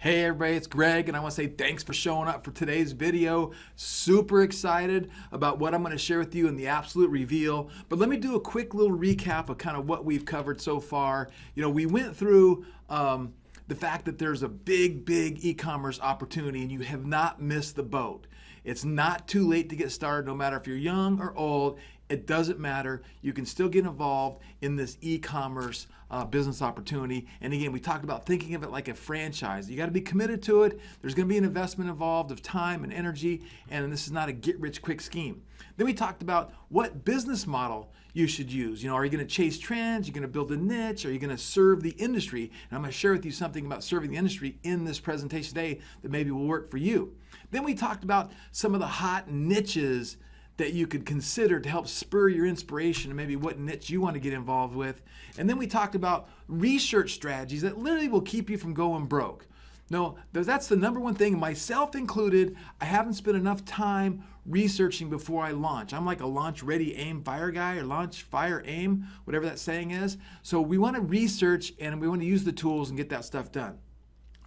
Hey everybody, it's Greg, and I want to say thanks for showing up for today's video. Super excited about what I'm going to share with you in the absolute reveal. But let me do a quick little recap of kind of what we've covered so far. We went through the fact that there's a big e-commerce opportunity, and you have not missed the boat. It's not too late to get started, no matter if you're young or old. It doesn't matter. You can still get involved in this e-commerce business opportunity. And again, we talked about thinking of it like a franchise. You got to be committed to it. There's going to be an investment involved of time and energy, and this is not a get-rich-quick scheme. Then we talked about what business model you should use. Are you going to chase trends? Are you going to build a niche? Are you going to serve the industry? And I'm going to share with you something about serving the industry in this presentation today that maybe will work for you. Then we talked about some of the hot niches that you could consider to help spur your inspiration and maybe what niche you want to get involved with. And then we talked about research strategies that literally will keep you from going broke. No, that's the number one thing, myself included. I haven't spent enough time researching before I launch. I'm like a launch ready, aim, fire guy, or launch, fire, aim, whatever that saying is. So we want to research and we want to use the tools and get that stuff done.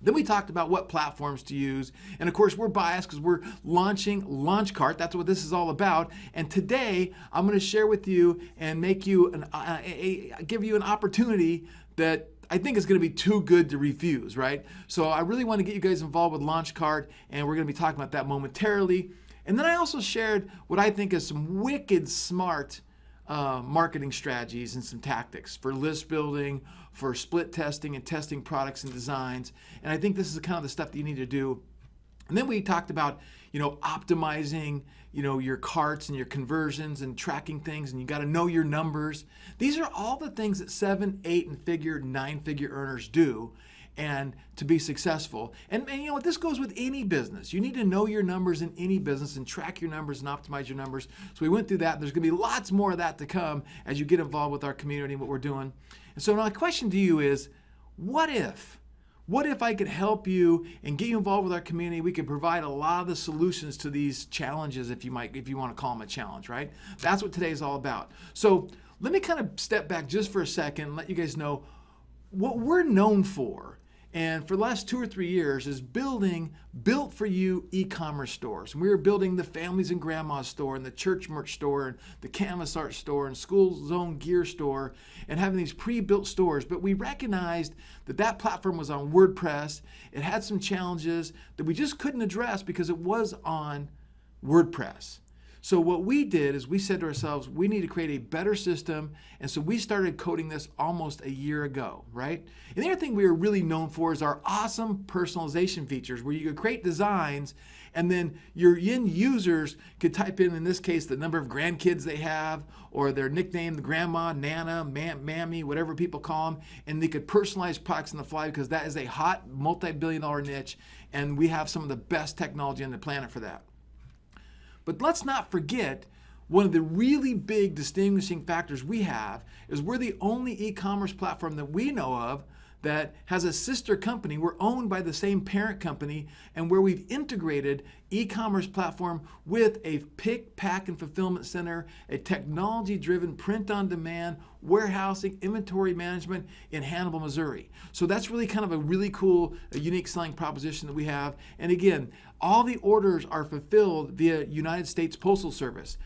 Then we talked about what platforms to use. And of course, we're biased because we're launching LaunchCart. That's what this is all about. And today, I'm going to share with you and make you give you an opportunity that I think is going to be too good to refuse, right? So I really want to get you guys involved with LaunchCart, and we're going to be talking about that momentarily. And then I also shared what I think is some wicked smart marketing strategies and some tactics for list building, for split testing and testing products and designs. And I think this is kind of the stuff that you need to do. And then we talked about, optimizing, your carts and your conversions and tracking things, and you got to know your numbers. These are all the things that 7, 8, and 9-figure earners do, and to be successful. And you know what, this goes with any business. You need to know your numbers in any business and track your numbers and optimize your numbers. So we went through that. There's going to be lots more of that to come as you get involved with our community and what we're doing. And so my question to you is, what if? What if I could help you and get you involved with our community? We could provide a lot of the solutions to these challenges, if you want to call them a challenge, right? That's what today is all about. So let me kind of step back just for a second and let you guys know what we're known for. And for the last 2 or 3 years is building built for you e-commerce stores. And we were building the Families and Grandma's store and the Church Merch store and the Canvas Art store and School Zone Gear store and having these pre-built stores. But we recognized that that platform was on WordPress. It had some challenges that we just couldn't address because it was on WordPress. So what we did is we said to ourselves, we need to create a better system. And so we started coding this almost a year ago, right? And the other thing we are really known for is our awesome personalization features where you could create designs and then your end users could type in this case, the number of grandkids they have or their nickname, the grandma, nana, mammy, whatever people call them. And they could personalize products on the fly because that is a hot multi-billion-dollar niche. And we have some of the best technology on the planet for that. But let's not forget, one of the really big distinguishing factors we have is we're the only e-commerce platform that we know of that has a sister company. We're owned by the same parent company, and where we've integrated e-commerce platform with a pick, pack, and fulfillment center, a technology-driven print-on-demand warehousing, inventory management in Hannibal, Missouri. So that's really kind of a really cool, unique selling proposition that we have. And again, all the orders are fulfilled via United States Postal Service.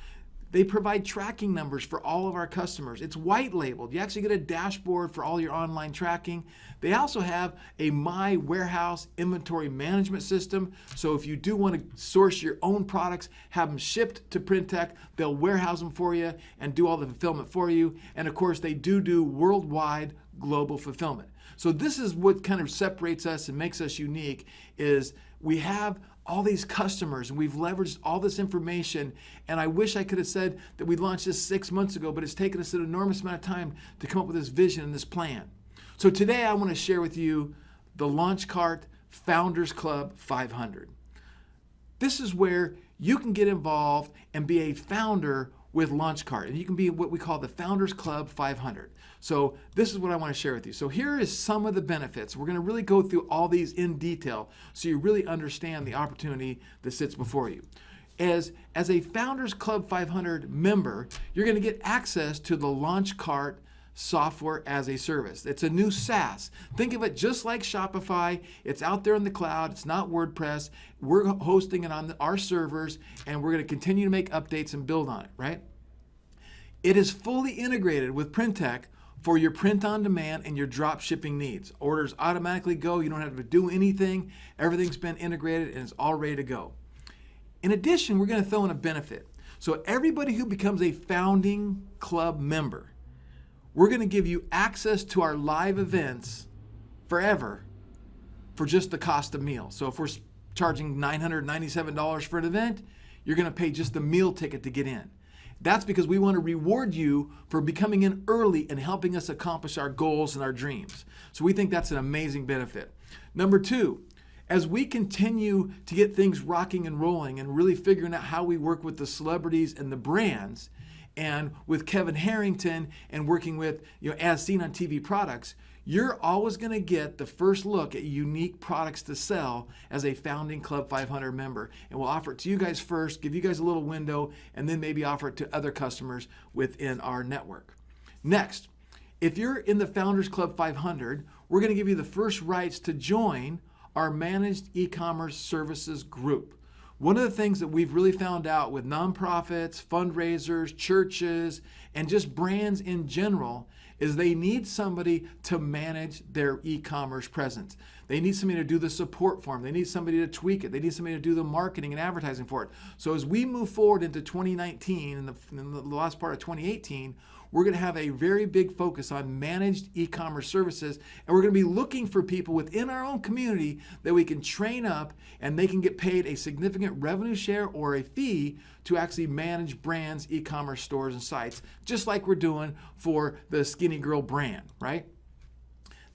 They provide tracking numbers for all of our customers. It's white labeled. You actually get a dashboard for all your online tracking. They also have a My Warehouse inventory management system. So if you do want to source your own products, have them shipped to Printech, they'll warehouse them for you and do all the fulfillment for you. And of course, they do worldwide global fulfillment. So this is what kind of separates us and makes us unique is we have all these customers and we've leveraged all this information. And I wish I could have said that we launched this 6 months ago, but it's taken us an enormous amount of time to come up with this vision and this plan. So today I want to share with you the LaunchCart Founders Club 500. This is where you can get involved and be a founder with LaunchCart, and you can be what we call the Founders Club 500. So this is what I want to share with you. So here is some of the benefits. We're going to really go through all these in detail so you really understand the opportunity that sits before you. As a Founders Club 500 member, you're going to get access to the LaunchCart software as a service. It's a new SaaS. Think of it just like Shopify. It's out there in the cloud. It's not WordPress. We're hosting it on our servers, and we're going to continue to make updates and build on it, right? It is fully integrated with PrintTech for your print on demand and your drop shipping needs. Orders automatically go. You don't have to do anything. Everything's been integrated and it's all ready to go. In addition, we're going to throw in a benefit. So everybody who becomes a founding club member, we're going to give you access to our live events forever for just the cost of meal. So if we're charging $997 for an event, you're going to pay just the meal ticket to get in. That's because we want to reward you for becoming in early and helping us accomplish our goals and our dreams. So we think that's an amazing benefit. Number two, as we continue to get things rocking and rolling and really figuring out how we work with the celebrities and the brands, and with Kevin Harrington and working with, as seen on TV products, you're always going to get the first look at unique products to sell as a founding Club 500 member. And we'll offer it to you guys first, give you guys a little window, and then maybe offer it to other customers within our network. Next, if you're in the Founders Club 500, we're going to give you the first rights to join our managed e-commerce services group. One of the things that we've really found out with nonprofits, fundraisers, churches, and just brands in general is they need somebody to manage their e-commerce presence. They need somebody to do the support for them. They need somebody to tweak it. They need somebody to do the marketing and advertising for it. So as we move forward into 2019 and the last part of 2018, we're going to have a very big focus on managed e-commerce services, and we're going to be looking for people within our own community that we can train up, and they can get paid a significant revenue share or a fee to actually manage brands, e-commerce stores, and sites, just like we're doing for the Skinny Girl brand, right?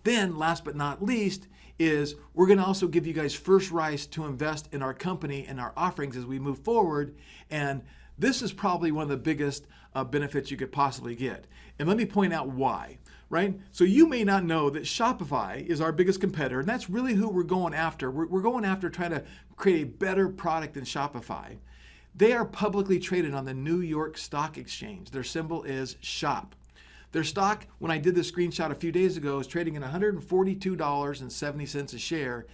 Then, last but not least, is we're going to also give you guys first rights to invest in our company and our offerings as we move forward, and this is probably one of the biggest benefits you could possibly get. And let me point out why, right? So you may not know that Shopify is our biggest competitor, and that's really who we're going after. We're going after trying to create a better product than Shopify. They are publicly traded on the New York Stock Exchange. Their symbol is SHOP. Their stock, when I did the screenshot a few days ago, is trading at $142.70 a share.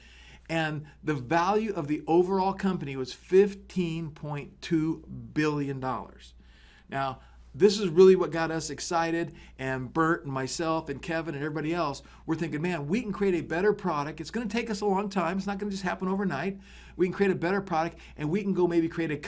And the value of the overall company was $15.2 billion. Now, this is really what got us excited, and Bert and myself and Kevin and everybody else, we're thinking, man, we can create a better product. It's going to take us a long time. It's not going to just happen overnight. We can create a better product, and we can go maybe create a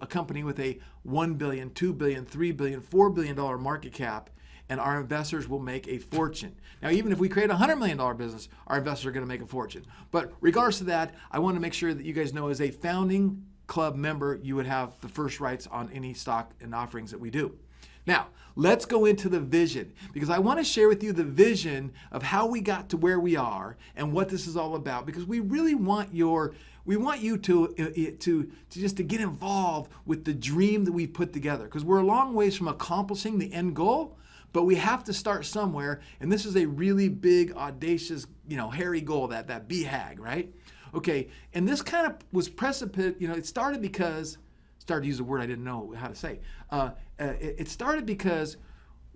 company with a $1 billion, $2 billion, $3 billion, $4 billion market cap, and our investors will make a fortune. Now, even if we create a $100 million business, our investors are going to make a fortune. But regardless of that, I want to make sure that you guys know as a founding club member, you would have the first rights on any stock and offerings that we do. Now, let's go into the vision, because I want to share with you the vision of how we got to where we are and what this is all about, because we really want you to get involved with the dream that we've put together, because we're a long ways from accomplishing the end goal, but we have to start somewhere, and this is a really big, audacious, hairy goal, that BHAG, right? Okay, and this kind of was it started because, to use a word I didn't know how to say. It started because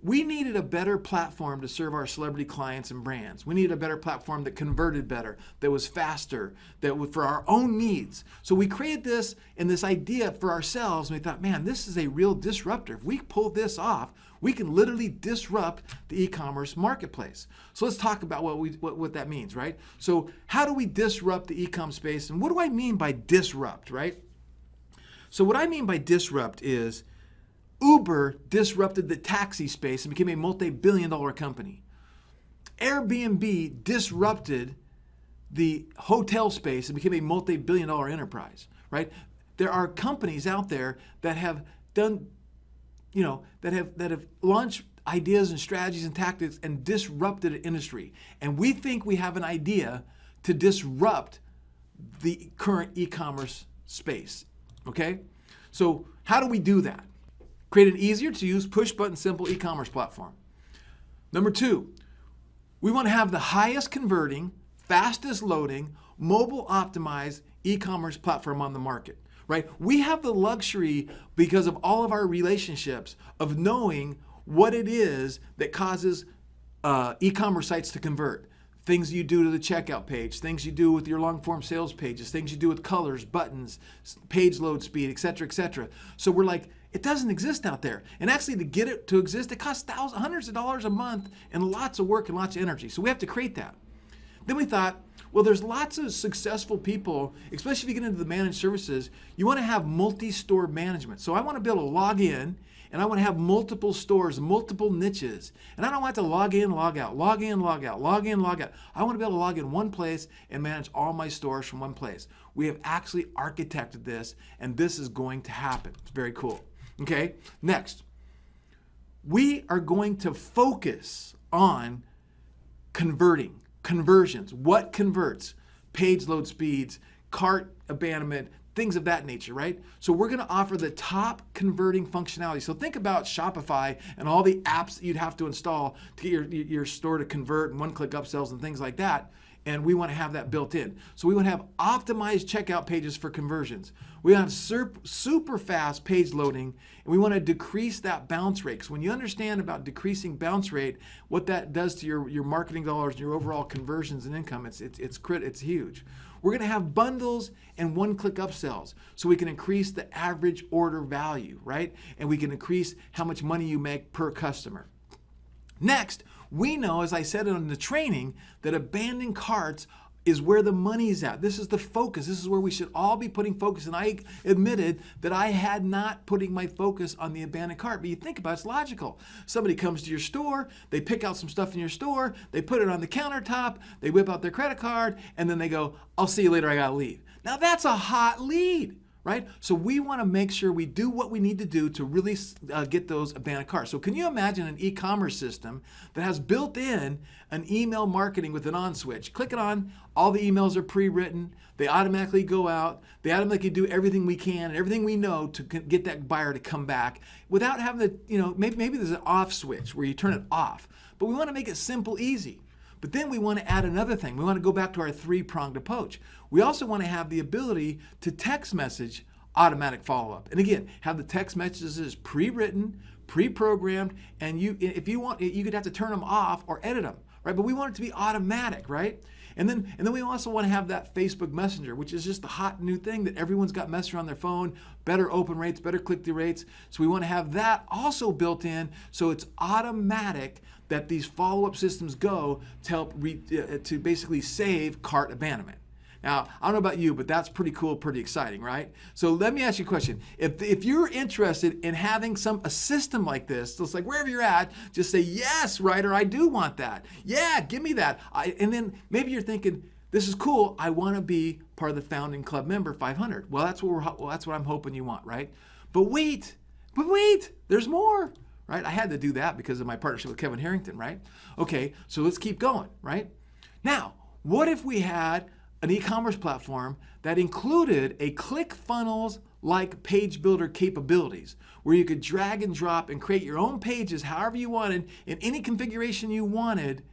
we needed a better platform to serve our celebrity clients and brands. We needed a better platform that converted better, that was faster, that was for our own needs. So we created this idea for ourselves, and we thought, man, this is a real disruptor. If we pull this off, we can literally disrupt the e-commerce marketplace. So let's talk about what that means, right? So how do we disrupt the e-com space, and what do I mean by disrupt, right? So what I mean by disrupt is Uber disrupted the taxi space and became a multi-billion-dollar company. Airbnb disrupted the hotel space and became a multi-billion-dollar enterprise, right? There are companies out there that have done, that have launched ideas and strategies and tactics and disrupted an industry. And we think we have an idea to disrupt the current e-commerce space. Okay, so how do we do that? Create an easier to use, push button, simple e-commerce platform. Number two, we want to have the highest converting, fastest loading, mobile optimized e-commerce platform on the market, right? We have the luxury, because of all of our relationships, of knowing what it is that causes e-commerce sites to convert, things you do to the checkout page, things you do with your long form sales pages, things you do with colors, buttons, page load speed, etc., etc. So we're like, it doesn't exist out there. And actually to get it to exist, it costs hundreds of dollars a month and lots of work and lots of energy. So we have to create that. Then we thought, well, there's lots of successful people, especially if you get into the managed services, you want to have multi-store management. So I want to be able to log in and I want to have multiple stores, multiple niches. And I don't want to log in, log out, log in, log out, log in, log out. I want to be able to log in one place and manage all my stores from one place. We have actually architected this, and this is going to happen. It's very cool. Okay, next. We are going to focus on conversions. What converts? Page load speeds, cart abandonment, things of that nature, right? So we're going to offer the top converting functionality. So think about Shopify and all the apps that you'd have to install to get your store to convert and one-click upsells and things like that. And we want to have that built in. So we want to have optimized checkout pages for conversions. We want to have super fast page loading, and we want to decrease that bounce rate. Because when you understand about decreasing bounce rate, what that does to your marketing dollars, your overall conversions and income, it's huge. We're going to have bundles and one-click upsells so we can increase the average order value, right? And we can increase how much money you make per customer. Next, we know, as I said in the training, that abandoned carts is where the money's at. This is the focus. This is where we should all be putting focus. And I admitted that I had not putting my focus on the abandoned cart. But you think about it, it's logical. Somebody comes to your store, they pick out some stuff in your store, they put it on the countertop, they whip out their credit card, and then they go, I'll see you later, I gotta leave. Now that's a hot lead, right? So we want to make sure we do what we need to do to really get those abandoned carts. So can you imagine an e-commerce system that has built in an email marketing with an on switch? Click it on, all the emails are pre-written, they automatically go out, they automatically do everything we can and everything we know to get that buyer to come back without having to, maybe there's an off switch where you turn it off. But we want to make it simple, easy. But then we want to add another thing. We want to go back to our three-pronged approach. We also want to have the ability to text message automatic follow-up. And again, have the text messages pre-written, pre-programmed, and if you want, you could have to turn them off or edit them, right? But we want it to be automatic, right? And then we also want to have that Facebook Messenger, which is just the hot new thing that everyone's got Messenger on their phone, better open rates, better click-through rates. So we want to have that also built in so it's automatic that these follow-up systems go to help to basically save cart abandonment. Now, I don't know about you, but that's pretty cool, pretty exciting, right? So let me ask you a question. If you're interested in having a system like this, so it's like wherever you're at, just say, yes, Ryder, I do want that. Yeah, give me that. And then maybe you're thinking, this is cool. I want to be part of the founding club member 500. Well, that's what I'm hoping you want, right? But wait, there's more, right? I had to do that because of my partnership with Kevin Harrington, right? Okay, so let's keep going, right? Now, what if we had an e-commerce platform that included a ClickFunnels-like page builder capabilities where you could drag and drop and create your own pages however you wanted in any configuration you wanted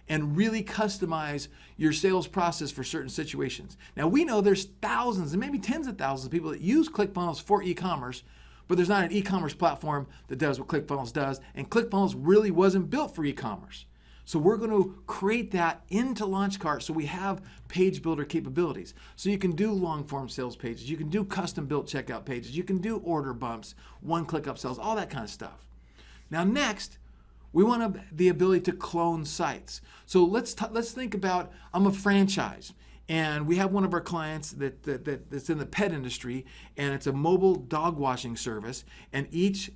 and really customize your sales process for certain situations. Now we know there's thousands and maybe tens of thousands of people that use ClickFunnels for e-commerce, but there's not an e-commerce platform that does what ClickFunnels does, and ClickFunnels really wasn't built for e-commerce. So we're going to create that into LaunchCart so we have page builder capabilities. So you can do long form sales pages, you can do custom built checkout pages, you can do order bumps, one-click upsells, all that kind of stuff. Now next, we want the ability to clone sites. So let's think about, I'm a franchise, and we have one of our clients that's in the pet industry, and it's a mobile dog washing service, and each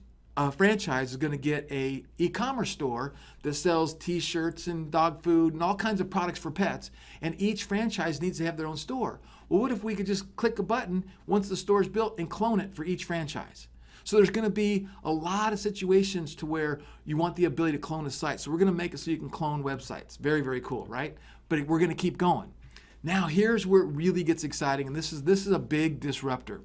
franchise is going to get a e-commerce store that sells t-shirts and dog food and all kinds of products for pets, and each franchise needs to have their own store. Well, what if we could just click a button once the store is built and clone it for each franchise? So there's going to be a lot of situations to where you want the ability to clone a site. So we're going to make it so you can clone websites. Very, very cool, right? But we're going to keep going. Now here's where it really gets exciting, and this is a big disruptor.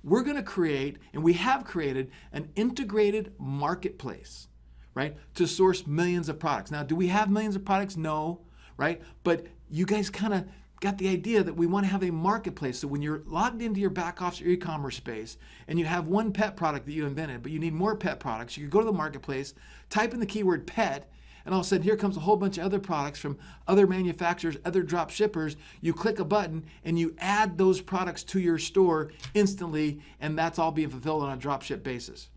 We're going to create, and we have created, an integrated marketplace, right, to source millions of products. Now, do we have millions of products? No, right? But you guys kind of got the idea that we want to have a marketplace. So when you're logged into your back office or e-commerce space, and you have one pet product that you invented, but you need more pet products, you could go to the marketplace, type in the keyword pet, and all of a sudden here comes a whole bunch of other products from other manufacturers, other drop shippers. You click a button and you add those products to your store instantly, and that's all being fulfilled on a drop ship basis.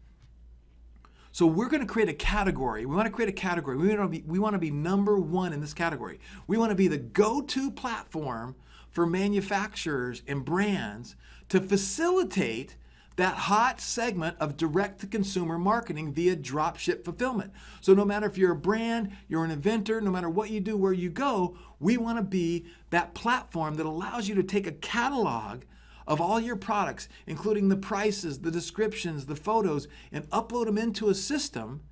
So we're going to create a category. We want to create a category. We want to be number one in this category. We want to be the go-to platform for manufacturers and brands to facilitate that hot segment of direct-to-consumer marketing via dropship fulfillment. So no matter if you're a brand, you're an inventor, no matter what you do, where you go, we want to be that platform that allows you to take a catalog of all your products, including the prices, the descriptions, the photos, and upload them into a system,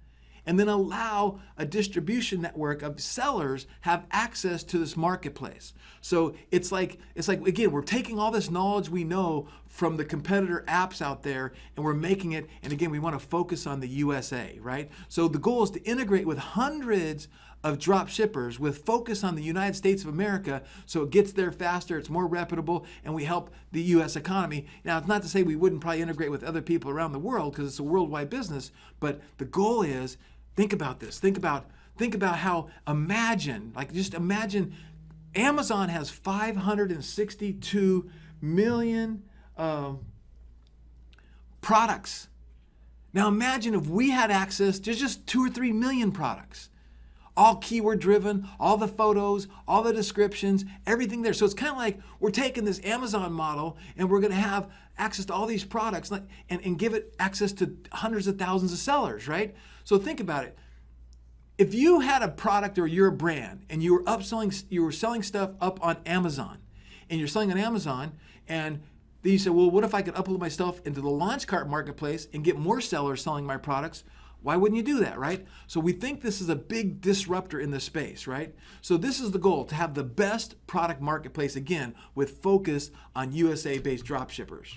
and then allow a distribution network of sellers have access to this marketplace. So it's like again, we're taking all this knowledge we know from the competitor apps out there, and we're making it, and again, we want to focus on the USA, right? So the goal is to integrate with hundreds of drop shippers with focus on the United States of America, so it gets there faster, it's more reputable, and we help the US economy. Now, it's not to say we wouldn't probably integrate with other people around the world, because it's a worldwide business, but the goal is, think about this, think about how, just imagine Amazon has 562 million products. Now imagine if we had access to just 2 or 3 million products. All keyword driven, all the photos, all the descriptions, everything there. So it's kind of like we're taking this Amazon model and we're going to have access to all these products and give it access to hundreds of thousands of sellers, right? So think about it. If you had a product or you're a brand and you were selling stuff up on Amazon, and you're selling on Amazon, and then you say, well, what if I could upload my stuff into the LaunchCart marketplace and get more sellers selling my products? Why wouldn't you do that, right? So we think this is a big disruptor in this space, right? So this is the goal, to have the best product marketplace, again, with focus on USA-based dropshippers.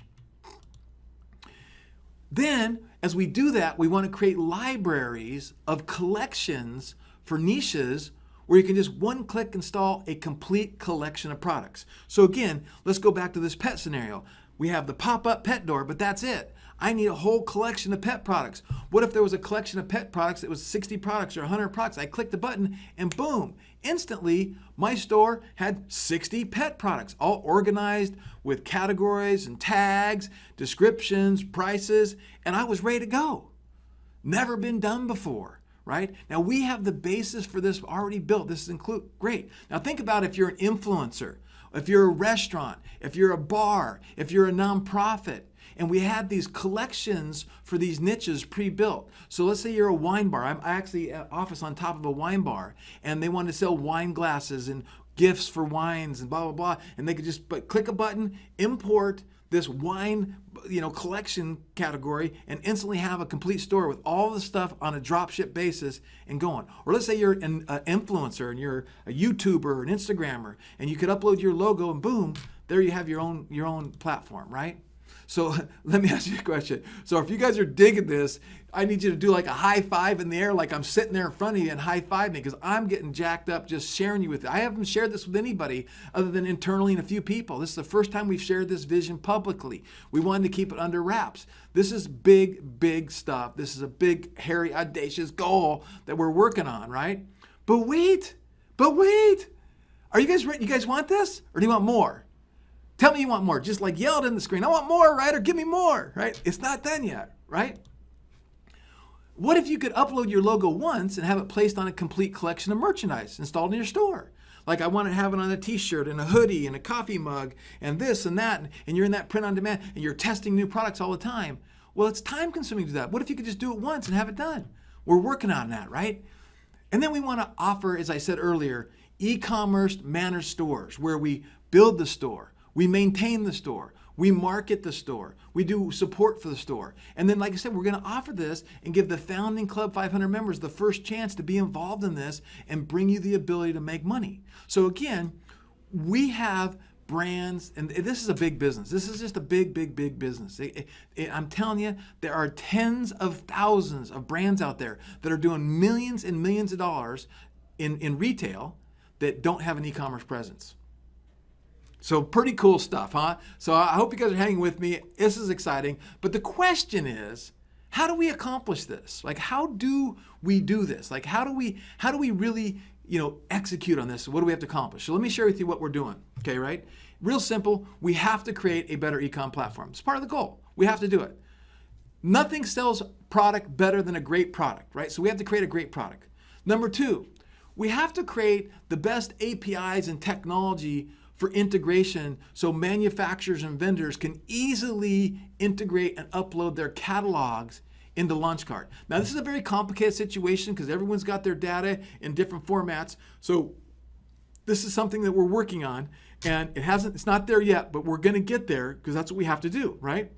Then, as we do that, we want to create libraries of collections for niches where you can just one-click install a complete collection of products. So again, let's go back to this pet scenario. We have the pop-up pet door, but that's it. I need a whole collection of pet products. What if there was a collection of pet products that was 60 products or 100 products? I clicked the button and boom, instantly my store had 60 pet products, all organized with categories and tags, descriptions, prices, and I was ready to go. Never been done before, right? Now we have the basis for this already built. This is great. Now think about if you're an influencer, if you're a restaurant, if you're a bar, if you're a nonprofit, and we had these collections for these niches pre-built. So let's say you're a wine bar. I actually office on top of a wine bar, and they want to sell wine glasses and gifts for wines and blah, blah, blah. And they could just click a button, import this wine collection category, and instantly have a complete store with all the stuff on a dropship basis and going. Or let's say you're an influencer and you're a YouTuber or an Instagrammer, and you could upload your logo and boom, there you have your own platform, right? So let me ask you a question. So if you guys are digging this, I need you to do like a high five in the air, like I'm sitting there in front of you and high five me, because I'm getting jacked up just sharing you with it. I haven't shared this with anybody other than internally and a few people. This is the first time we've shared this vision publicly. We wanted to keep it under wraps. This is big, big stuff. This is a big, hairy, audacious goal that we're working on, right? But wait. Are you guys ready? You guys want this, or do you want more? Tell me you want more. Just like yell it in the screen. I want more, right? Or give me more, right? It's not done yet, right? What if you could upload your logo once and have it placed on a complete collection of merchandise installed in your store? Like I want to have it on a t-shirt and a hoodie and a coffee mug and this and that, and you're in that print on demand and you're testing new products all the time. Well, it's time consuming to do that. What if you could just do it once and have it done? We're working on that, right? And then we want to offer, as I said earlier, e-commerce managed stores where we build the store, we maintain the store, we market the store, we do support for the store. And then, like I said, we're going to offer this and give the founding Club 500 members the first chance to be involved in this and bring you the ability to make money. So again, we have brands, and this is a big business. This is just a big, big, big business. I'm telling you, there are tens of thousands of brands out there that are doing millions and millions of dollars in retail that don't have an e-commerce presence. So pretty cool stuff, huh? So I hope you guys are hanging with me. This is exciting. But the question is, how do we accomplish this? Like, how do we do this? Like, how do we really, execute on this? What do we have to accomplish? So let me share with you what we're doing. Okay, right? Real simple. We have to create a better e-com platform. It's part of the goal. We have to do it. Nothing sells product better than a great product, right? So we have to create a great product. Number two, we have to create the best APIs and technology for integration so manufacturers and vendors can easily integrate and upload their catalogs into LaunchCart. Now, this is a very complicated situation because everyone's got their data in different formats. So this is something that we're working on, and it's not there yet, but we're going to get there because that's what we have to do, right?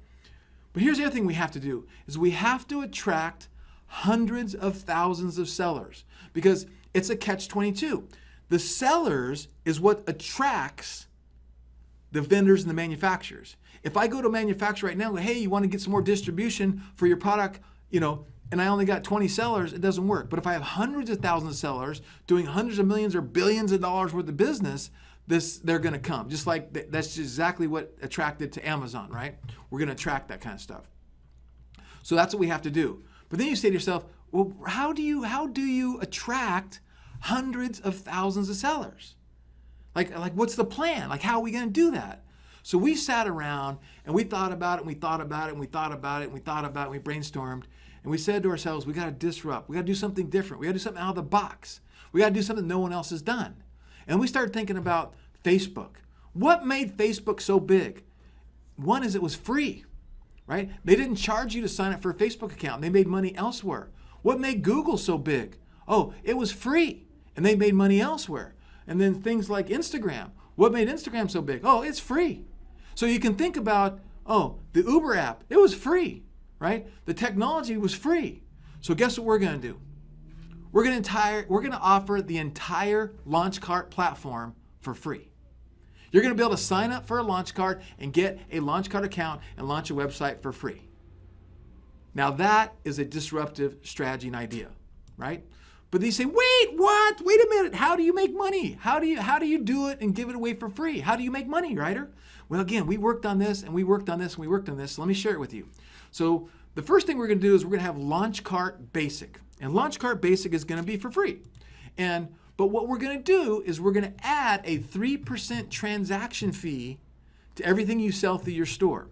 But here's the other thing we have to do is we have to attract hundreds of thousands of sellers because it's a catch-22. The sellers is what attracts the vendors and the manufacturers. If I go to a manufacturer right now and go, hey, you want to get some more distribution for your product, and I only got 20 sellers, it doesn't work. But if I have hundreds of thousands of sellers doing hundreds of millions or billions of dollars worth of business, they're going to come. Just like that's exactly what attracted to Amazon, right? We're going to attract that kind of stuff. So that's what we have to do. But then you say to yourself, well, how do you attract hundreds of thousands of sellers? Like what's the plan? Like, how are we going to do that? So we sat around and we thought about it, and we thought about it, and we thought about it, and we thought about it, and we brainstormed, and we said to ourselves, we got to disrupt. We got to do something different. We got to do something out of the box. We got to do something no one else has done. And we started thinking about Facebook. What made Facebook so big? One is it was free, right? They didn't charge you to sign up for a Facebook account. They made money elsewhere. What made Google so big? Oh, it was free, and they made money elsewhere. And then things like Instagram. What made Instagram so big? Oh, it's free. So you can think about, the Uber app, it was free, right? The technology was free. So guess what we're going to do? We're going to offer the entire LaunchCart platform for free. You're going to be able to sign up for a LaunchCart and get a LaunchCart account and launch a website for free. Now that is a disruptive strategy and idea, right? But they say, wait, what? Wait a minute. How do you make money? How do you do it and give it away for free? How do you make money, Ryder? Well, again, we worked on this and we worked on this and we worked on this. So let me share it with you. So the first thing we're going to do is we're going to have LaunchCart Basic. And LaunchCart Basic is going to be for free. But what we're going to do is we're going to add a 3% transaction fee to everything you sell through your store.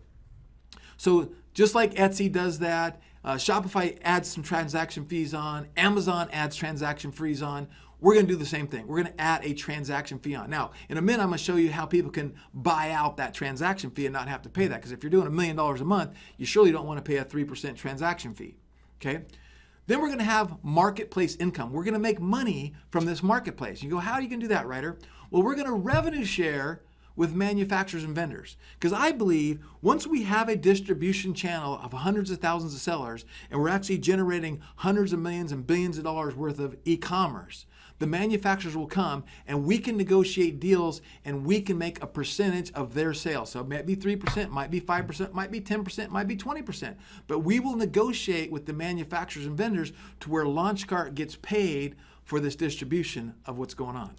So just like Etsy does that, Shopify adds some transaction fees on, Amazon adds transaction fees on, we're going to do the same thing. We're going to add a transaction fee on. Now, in a minute, I'm going to show you how people can buy out that transaction fee and not have to pay that. Because if you're doing $1 million a month, you surely don't want to pay a 3% transaction fee. Okay? Then we're going to have marketplace income. We're going to make money from this marketplace. You go, how are you going to do that, Ryder? Well, we're going to revenue share with manufacturers and vendors. Because I believe once we have a distribution channel of hundreds of thousands of sellers and we're actually generating hundreds of millions and billions of dollars worth of e-commerce, the manufacturers will come and we can negotiate deals and we can make a percentage of their sales. So it might be 3%, might be 5%, might be 10%, might be 20%. But we will negotiate with the manufacturers and vendors to where LaunchCart gets paid for this distribution of what's going on.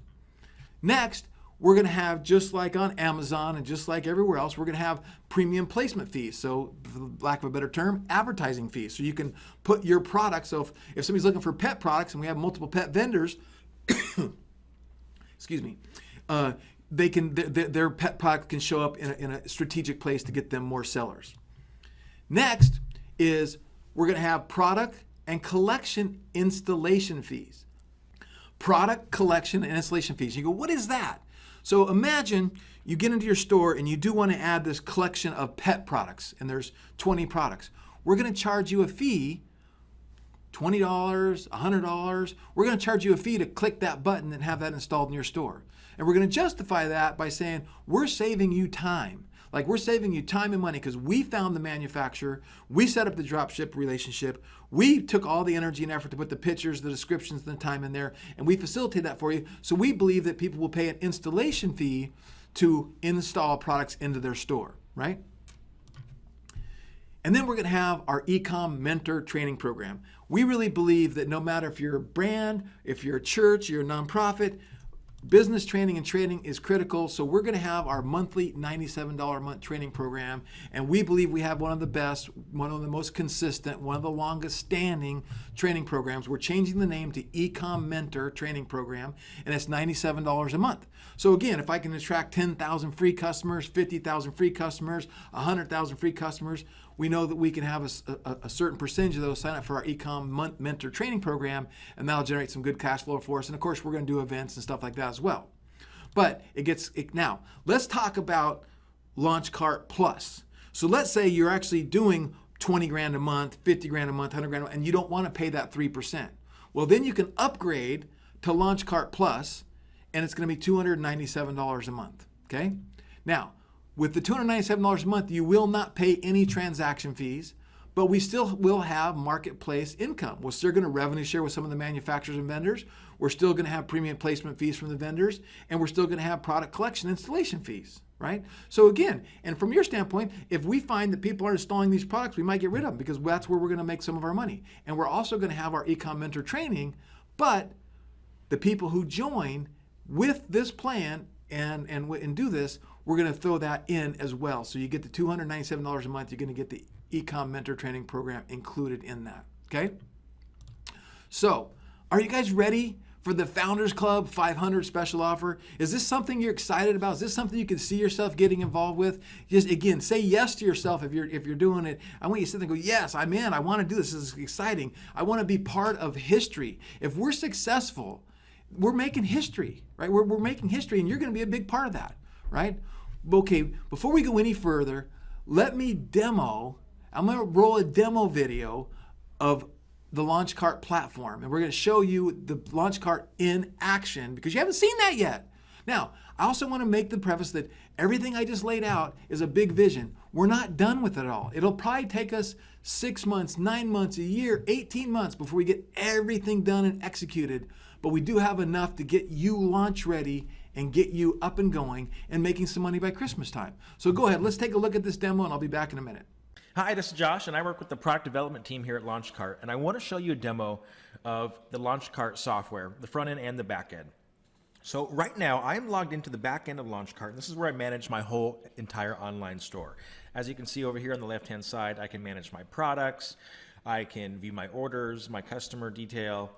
Next, we're going to have, just like on Amazon and just like everywhere else, we're going to have premium placement fees. So, for lack of a better term, advertising fees. So you can put your product. So if somebody's looking for pet products and we have multiple pet vendors, excuse me, their pet product can show up in a strategic place to get them more sellers. Next is we're going to have product and collection installation fees. Product collection and installation fees. You go, what is that? So imagine you get into your store and you do want to add this collection of pet products, and there's 20 products. We're going to charge you a fee, $20, $100. We're going to charge you a fee to click that button and have that installed in your store. And we're going to justify that by saying we're saving you time. Like, we're saving you time and money because we found the manufacturer, we set up the dropship relationship, we took all the energy and effort to put the pictures, the descriptions, and the time in there, and we facilitate that for you. So we believe that people will pay an installation fee to install products into their store, right? And then we're going to have our eCom mentor training program. We really believe that no matter if you're a brand, if you're a church, you're a nonprofit, business training and trading is critical. So we're going to have our monthly $97 a month training program. And we believe we have one of the best, one of the most consistent, one of the longest standing training programs. We're changing the name to eCom Mentor Training Program, and it's $97 a month. So again, if I can attract 10,000 free customers, 50,000 free customers, 100,000 free customers, we know that we can have a certain percentage of those sign up for our eCom Mentor Training Program, and that'll generate some good cash flow for us. And of course, we're going to do events and stuff like that as well. But now, let's talk about LaunchCart Plus. So let's say you're actually doing 20 grand a month, 50 grand a month, 100 grand a month, and you don't want to pay that 3%. Well, then you can upgrade to LaunchCart Plus, and it's going to be $297 a month, okay? Now, with the $297 a month, you will not pay any transaction fees, but we still will have marketplace income. We're still going to revenue share with some of the manufacturers and vendors. We're still going to have premium placement fees from the vendors, and we're still going to have product collection installation fees, right? So again, and from your standpoint, if we find that people are installing these products, we might get rid of them because that's where we're going to make some of our money. And we're also going to have our eCom Mentor training, but the people who join with this plan and do this, we're going to throw that in as well. So you get the $297 a month. You're going to get the eCom Mentor Training Program included in that, okay? So are you guys ready for the Founders Club 500 special offer? Is this something you're excited about? Is this something you can see yourself getting involved with? Just again, say yes to yourself if you're doing it. I want you to sit there and go, yes, I'm in. I want to do this. This is exciting. I want to be part of history. If we're successful, we're making history, right? We're making history, and you're going to be a big part of that, right? Okay, before we go any further, let me demo. I'm going to roll a demo video of the LaunchCart platform, and we're going to show you the LaunchCart in action because you haven't seen that yet. Now, I also want to make the preface that everything I just laid out is a big vision. We're not done with it all. It'll probably take us 6 months, 9 months, a year, 18 months before we get everything done and executed, but we do have enough to get you launch ready and get you up and going and making some money by Christmas time. So go ahead, let's take a look at this demo, and I'll be back in a minute. Hi, this is Josh, and I work with the product development team here at LaunchCart, and I want to show you a demo of the LaunchCart software, the front end and the back end. So right now, I'm logged into the back end of LaunchCart, and this is where I manage my whole entire online store. As you can see over here on the left-hand side, I can manage my products, I can view my orders, my customer detail,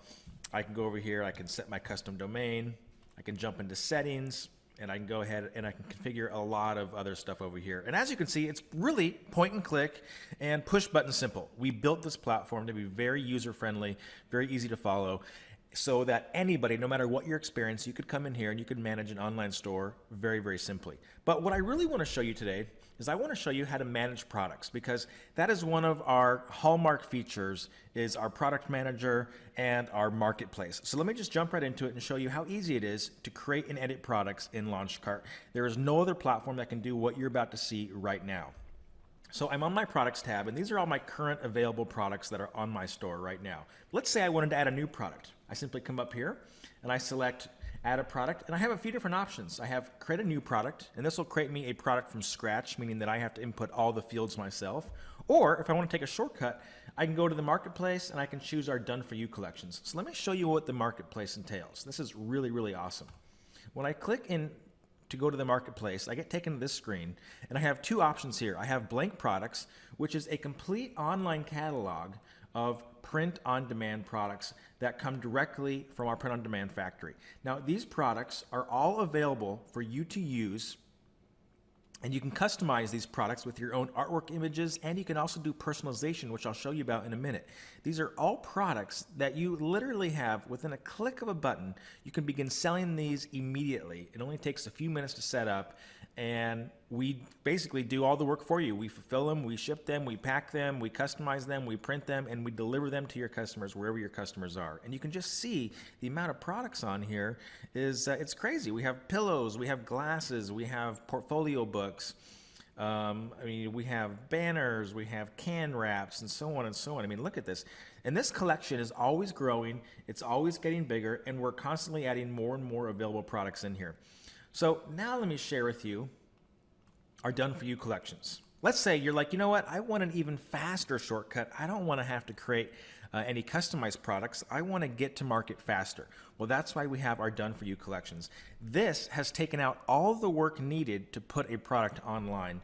I can go over here, I can set my custom domain, I can jump into settings, and I can go ahead and I can configure a lot of other stuff over here. And as you can see, it's really point and click and push button simple. We built this platform to be very user-friendly, very easy to follow, so that anybody, no matter what your experience, you could come in here and you could manage an online store very, very simply. But what I really want to show you today is I want to show you how to manage products, because that is one of our hallmark features, is our product manager and our marketplace. So let me just jump right into it and show you how easy it is to create and edit products in LaunchCart. There is no other platform that can do what you're about to see right now. So I'm on my products tab, and these are all my current available products that are on my store right now. Let's say I wanted to add a new product. I simply come up here and I select add a product, and I have a few different options. I have create a new product, and this will create me a product from scratch, meaning that I have to input all the fields myself. Or if I want to take a shortcut, I can go to the marketplace and I can choose our done for you collections. So let me show you what the marketplace entails. This is really, really awesome. When I click in to go to the marketplace, I get taken to this screen, and I have two options here. I have blank products, which is a complete online catalog of print-on-demand products that come directly from our print-on-demand factory. Now, these products are all available for you to use, and you can customize these products with your own artwork images, and you can also do personalization, which I'll show you about in a minute. These are all products that you literally have within a click of a button. You can begin selling these immediately. It only takes a few minutes to set up, and we basically do all the work for you. We fulfill them, we ship them, we pack them, we customize them, we print them, and we deliver them to your customers wherever your customers are. And you can just see the amount of products on here is it's crazy. We have pillows, we have glasses, we have portfolio books. We have banners, we have can wraps, and so on and so on. I mean, look at this. And this collection is always growing, it's always getting bigger, and we're constantly adding more and more available products in here. So now let me share with you our done for you collections. Let's say you're like, you know what, I want an even faster shortcut. I don't want to have to create any customized products, I want to get to market faster. Well, that's why we have our Done For You collections. This has taken out all the work needed to put a product online.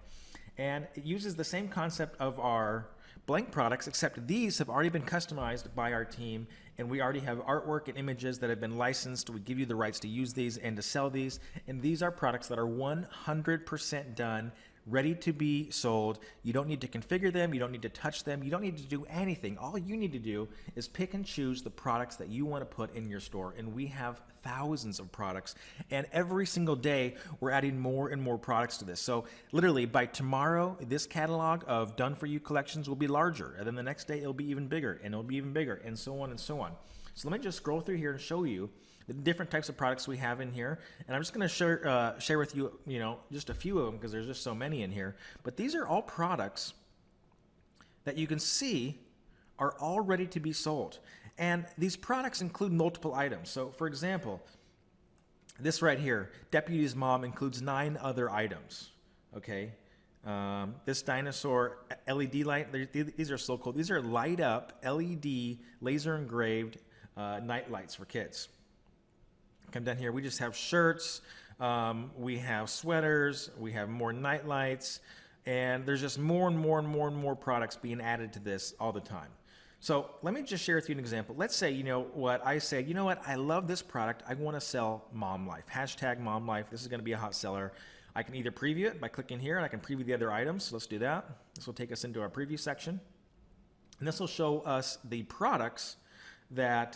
And it uses the same concept of our blank products, except these have already been customized by our team, and we already have artwork and images that have been licensed. We give you the rights to use these and to sell these, and these are products that are 100% done, ready to be sold. You don't need to configure them, you don't need to touch them, you don't need to do anything. All you need to do is pick and choose the products that you want to put in your store, and we have thousands of products, and every single day we're adding more and more products to this. So literally by tomorrow, this catalog of Done For You collections will be larger, and then the next day it'll be even bigger, and it'll be even bigger, and so on and so on. So let me just scroll through here and show you the different types of products we have in here, and I'm just going to share with you, just a few of them because there's just so many in here. But these are all products that you can see are all ready to be sold. And these products include multiple items. So for example, this right here, Deputy's Mom, includes 9 other items. Okay, this dinosaur LED light, these are so cool. These are light up LED laser engraved night lights for kids. Come down here, we just have shirts, we have sweaters, we have more night lights, and there's just more and more and more and more products being added to this all the time. So let me just share with you an example. Let's say, I say, I love this product. I want to sell Mom Life. Hashtag Mom Life. This is going to be a hot seller. I can either preview it by clicking here, and I can preview the other items. So let's do that. This will take us into our preview section. And this will show us the products that,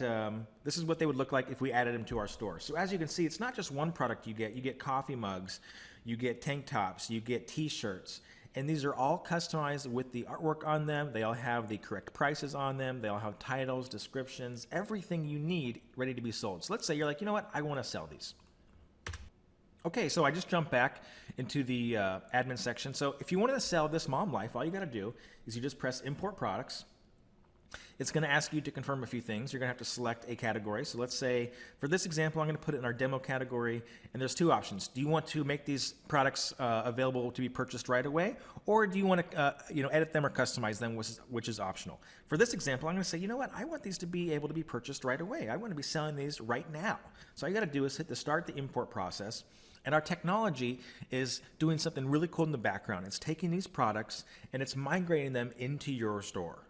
this is what they would look like if we added them to our store. So as you can see, it's not just one product you get coffee mugs, you get tank tops, you get t-shirts. And these are all customized with the artwork on them. They all have the correct prices on them. They all have titles, descriptions, everything you need ready to be sold. So let's say you're like, I want to sell these. Okay, so I just jumped back into the admin section. So if you wanted to sell this Mom Life, all you got to do is you just press Import Products. It's going to ask you to confirm a few things. You're going to have to select a category. So let's say, for this example, I'm going to put it in our demo category, and there's 2 options. Do you want to make these products available to be purchased right away, or do you want to edit them or customize them, which is optional? For this example, I'm going to say, I want these to be able to be purchased right away. I want to be selling these right now. So all you got to do is hit the start the import process. And our technology is doing something really cool in the background. It's taking these products and it's migrating them into your store.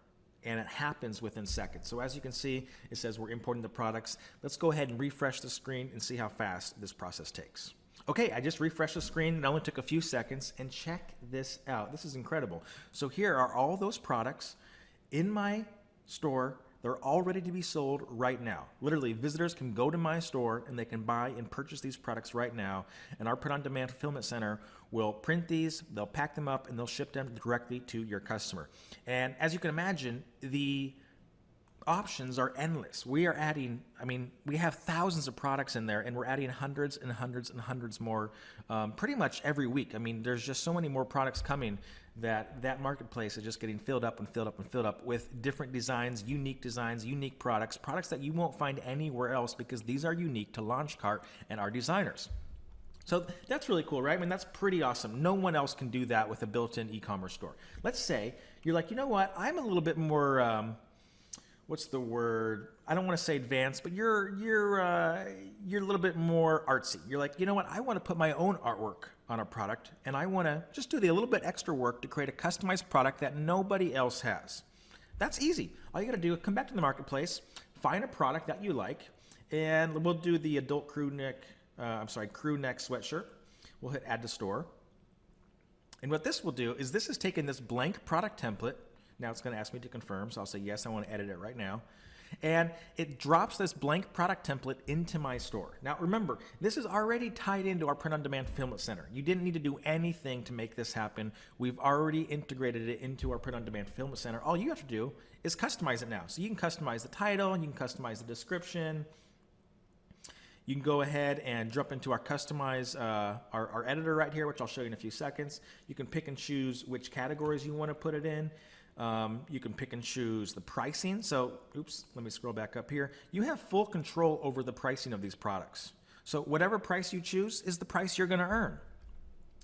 And it happens within seconds. So as you can see, it says we're importing the products. Let's go ahead and refresh the screen and see how fast this process takes. Okay, I just refreshed the screen. It only took a few seconds, and check this out. This is incredible. So here are all those products in my store. They're all ready to be sold right now. Literally, visitors can go to my store and they can buy and purchase these products right now. And our print-on-demand fulfillment center will print these, they'll pack them up, and they'll ship them directly to your customer. And as you can imagine, the options are endless. We are adding, we have thousands of products in there, and we're adding hundreds and hundreds and hundreds more pretty much every week. There's just so many more products coming that marketplace is just getting filled up and filled up and filled up with different designs, unique products that you won't find anywhere else because these are unique to LaunchCart and our designers. So that's really cool, right? That's pretty awesome. No one else can do that with a built-in e-commerce store. Let's say you're like, I'm a little bit more, what's the word? I don't want to say advanced, but you're a little bit more artsy. You're like, I want to put my own artwork on a product, and I want to just do a little bit extra work to create a customized product that nobody else has. That's easy. All you got to do is come back to the marketplace, find a product that you like, and we'll do the adult crew neck sweatshirt. We'll hit add to store. And what this will do is this is taking this blank product template. Now it's going to ask me to confirm, so I'll say yes, I want to edit it right now. And it drops this blank product template into my store. Now remember, this is already tied into our print-on-demand fulfillment center. You didn't need to do anything to make this happen. We've already integrated it into our print-on-demand fulfillment center. All you have to do is customize it now. So you can customize the title, you can customize the description. You can go ahead and jump into our customize, our editor right here, which I'll show you in a few seconds. You can pick and choose which categories you want to put it in. You can pick and choose the pricing. So, let me scroll back up here. You have full control over the pricing of these products. So whatever price you choose is the price you're going to earn.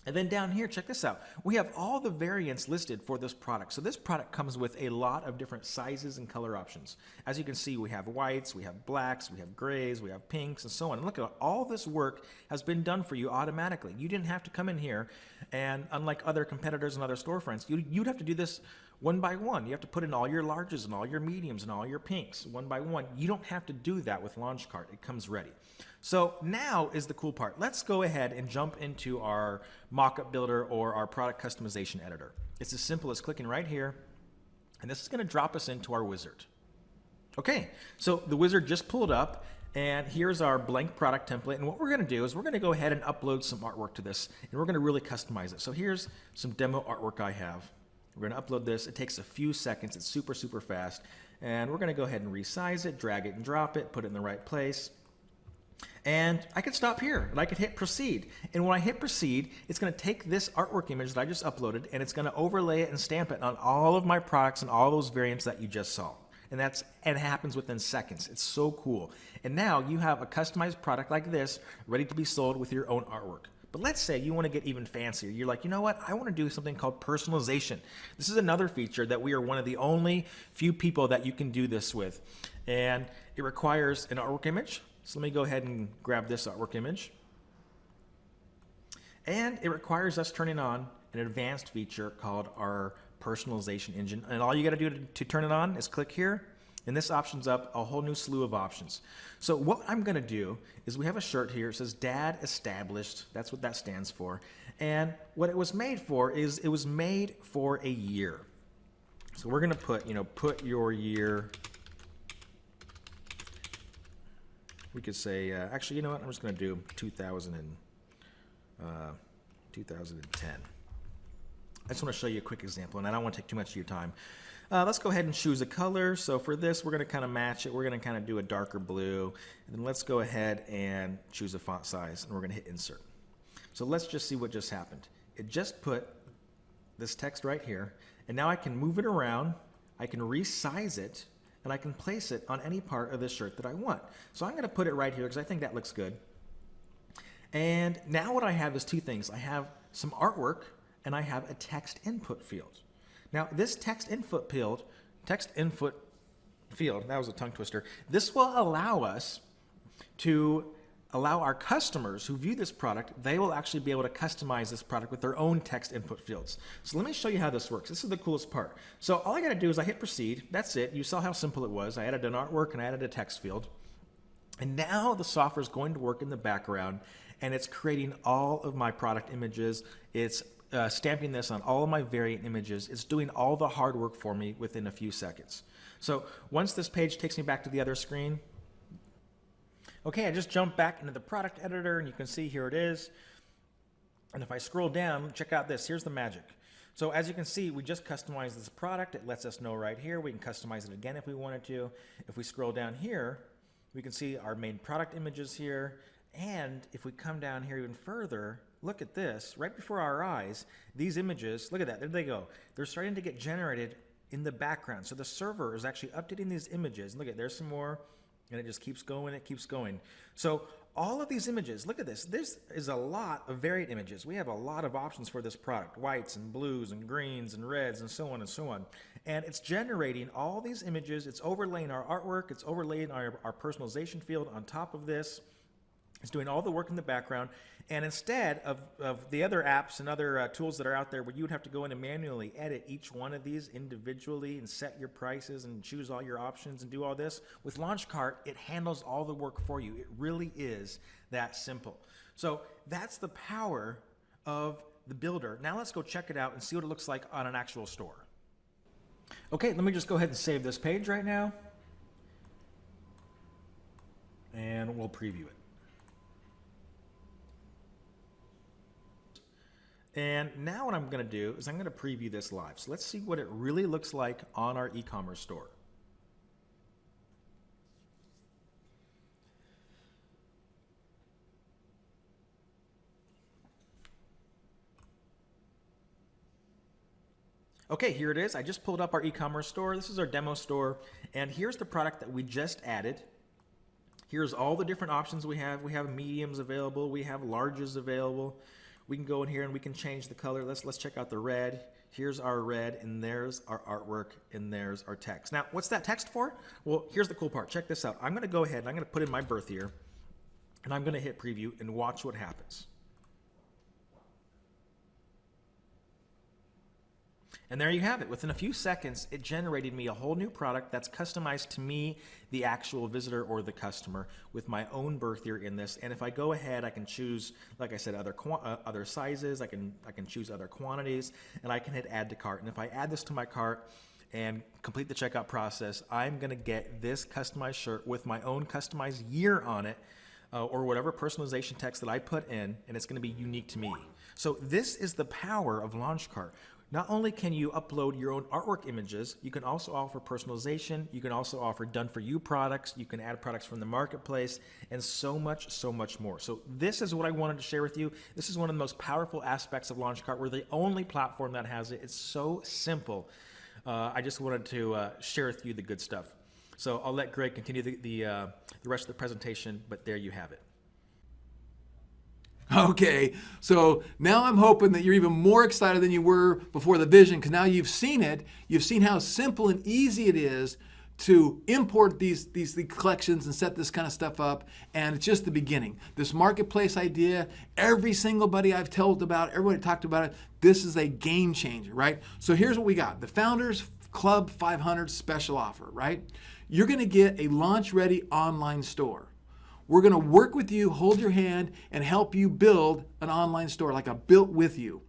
And then down here, check this out. We have all the variants listed for this product. So this product comes with a lot of different sizes and color options. As you can see, we have whites, we have blacks, we have grays, we have pinks, and so on. And look at all this work has been done for you automatically. You didn't have to come in here, and unlike other competitors and other storefronts, you'd have to do this one by one. You have to put in all your larges and all your mediums and all your pinks one by one. You don't have to do that with LaunchCart. It comes ready. So now is the cool part. Let's go ahead and jump into our mockup builder or our product customization editor. It's as simple as clicking right here, and this is going to drop us into our wizard. Okay, so the wizard just pulled up, and here's our blank product template. And what we're going to do is we're going to go ahead and upload some artwork to this, and we're going to really customize it. So here's some demo artwork I have. We're going to upload this. It takes a few seconds. It's super, super fast. And we're going to go ahead and resize it, drag it and drop it, put it in the right place. And I could stop here and I could hit proceed. And when I hit proceed, it's going to take this artwork image that I just uploaded and it's going to overlay it and stamp it on all of my products and all those variants that you just saw. And it happens within seconds. It's so cool. And now you have a customized product like this ready to be sold with your own artwork. But let's say you want to get even fancier. You're like, you know what? I want to do something called personalization. This is another feature that we are one of the only few people that you can do this with. And it requires an artwork image. So let me go ahead and grab this artwork image. And it requires us turning on an advanced feature called our personalization engine. And all you got to do to turn it on is click here. And this options up a whole new slew of options. So what I'm going to do is we have a shirt here. It says Dad Established. That's what that stands for. And what it was made for is it was made for a year. So we're going to put, put your year. We could say, actually, you know what? I'm just going to do 2010. I just want to show you a quick example, and I don't want to take too much of your time. Let's go ahead and choose a color. So for this, we're going to kind of match it. We're going to kind of do a darker blue. And then let's go ahead and choose a font size, and we're going to hit insert. So let's just see what just happened. It just put this text right here, and now I can move it around. I can resize it, and I can place it on any part of this shirt that I want. So I'm going to put it right here because I think that looks good. And now what I have is two things. I have some artwork, and I have a text input field. Now, this text input field, that was a tongue twister. This will allow us to allow our customers who view this product, they will actually be able to customize this product with their own text input fields. So let me show you how this works. This is the coolest part. So all I got to do is I hit proceed. That's it. You saw how simple it was. I added an artwork and I added a text field. And now the software is going to work in the background, and it's creating all of my product images. It's stamping this on all of my variant images. It's doing all the hard work for me within a few seconds. So once this page takes me back to the other screen, okay, I just jumped back into the product editor, and you can see here it is. And if I scroll down, check out this. Here's the magic. So as you can see, we just customized this product. It lets us know right here. We can customize it again if we wanted to. If we scroll down here, we can see our main product images here. And if we come down here even further, look at this. Right before our eyes, these images, look at that. There they go. They're starting to get generated in the background. So the server is actually updating these images. Look at, there's some more. And it just keeps going, it keeps going. So all of these images, look at this. This is a lot of variant images. We have a lot of options for this product. Whites and blues and greens and reds and so on and so on. And it's generating all these images. It's overlaying our artwork. It's overlaying our personalization field on top of this. It's doing all the work in the background. And instead of the other apps and other tools that are out there where you would have to go in and manually edit each one of these individually and set your prices and choose all your options and do all this, with LaunchCart, it handles all the work for you. It really is that simple. So that's the power of the builder. Now let's go check it out and see what it looks like on an actual store. Okay, let me just go ahead and save this page right now. And we'll preview it. And now what I'm going to do is I'm going to preview this live. So let's see what it really looks like on our e-commerce store. Okay, here it is. I just pulled up our e-commerce store. This is our demo store. And here's the product that we just added. Here's all the different options we have. We have mediums available. We have larges available. We can go in here and we can change the color. Let's check out the red. Here's our red, and there's our artwork, and there's our text. Now, what's that text for? Well, here's the cool part. Check this out. I'm going to go ahead and I'm going to put in my birth year, and I'm going to hit preview and watch what happens. And there you have it. Within a few seconds, it generated me a whole new product that's customized to me, the actual visitor or the customer, with my own birth year in this. And if I go ahead, I can choose, like I said, other sizes. I can choose other quantities, and I can hit add to cart. And if I add this to my cart and complete the checkout process, I'm going to get this customized shirt with my own customized year on it, or whatever personalization text that I put in, and it's going to be unique to me. So this is the power of LaunchCart. Not only can you upload your own artwork images, you can also offer personalization, you can also offer done-for-you products, you can add products from the marketplace, and so much more. So this is what I wanted to share with you. This is one of the most powerful aspects of LaunchCart. We're the only platform that has it. It's so simple. I just wanted to share with you the good stuff. So I'll let Greg continue the rest of the presentation, but there you have it. Okay, so now I'm hoping that you're even more excited than you were before the vision, because now you've seen it. You've seen how simple and easy it is to import these collections and set this kind of stuff up, and it's just the beginning. This marketplace idea, every single buddy I've told about, everybody talked about it, this is a game changer, right? So here's what we got. The Founders Club 500 special offer, right? You're gonna get a launch-ready online store. We're going to work with you, hold your hand, and help you build an online store, like a built with you.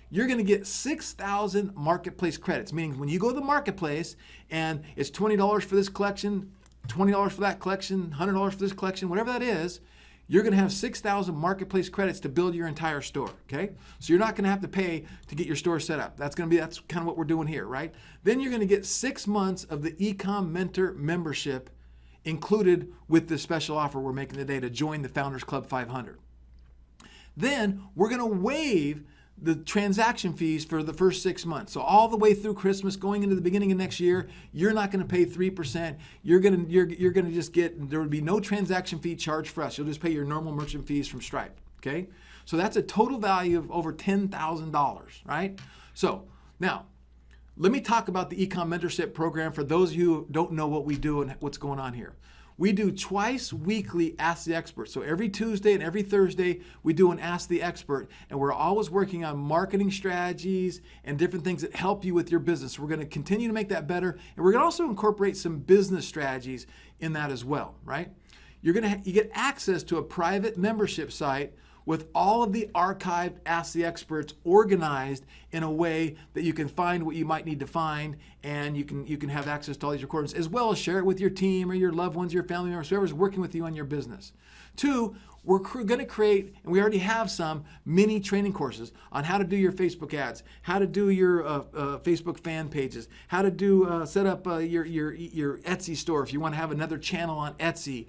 You're going to get 6,000 marketplace credits, meaning when you go to the marketplace and it's $20 for this collection, $20 for that collection, $100 for this collection, whatever that is, you're going to have 6,000 marketplace credits to build your entire store, okay? So you're not going to have to pay to get your store set up. That's kind of what we're doing here, right? Then you're going to get 6 months of the eCom Mentor membership included with the special offer we're making today to join the Founders Club 500. Then we're going to waive the transaction fees for the first 6 months. So all the way through Christmas, going into the beginning of next year, you're not going to pay 3%. You're going to just get, there would be no transaction fee charged for us. You'll just pay your normal merchant fees from Stripe, okay? So that's a total value of over $10,000, right? So now, let me talk about the eCom Mentorship Program for those of you who don't know what we do and what's going on here. We do twice weekly Ask the Expert. So every Tuesday and every Thursday, we do an Ask the Expert, and we're always working on marketing strategies and different things that help you with your business. We're going to continue to make that better, and we're going to also incorporate some business strategies in that as well, right? You get access to a private membership site with all of the archived Ask the Experts organized in a way that you can find what you might need to find, and you can have access to all these recordings, as well as share it with your team or your loved ones, your family members, whoever's working with you on your business. 2, we're going to create, and we already have some mini training courses on how to do your Facebook ads, how to do your Facebook fan pages, how to do set up your Etsy store if you want to have another channel on Etsy,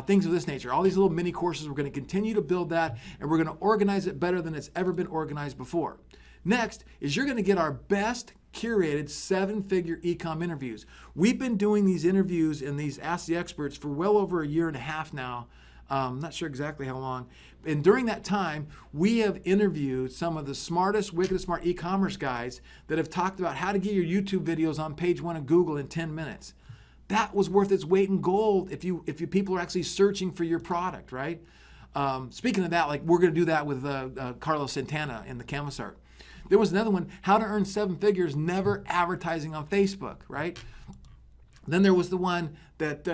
things of this nature. All these little mini courses, we're going to continue to build that, and we're going to organize it better than it's ever been organized before. Next is you're going to get our best curated 7-figure eCom interviews. We've been doing these interviews and these Ask the Experts for well over a year and a half now. I'm not sure exactly how long. And during that time, we have interviewed some of the smartest, wickedest smart e-commerce guys that have talked about how to get your YouTube videos on page 1 of Google in 10 minutes. That was worth its weight in gold if you people are actually searching for your product, right? Speaking of that, like we're going to do that with Carlos Santana in the Canvas art. There was another one, how to earn 7 figures, never advertising on Facebook, right? Then there was the one that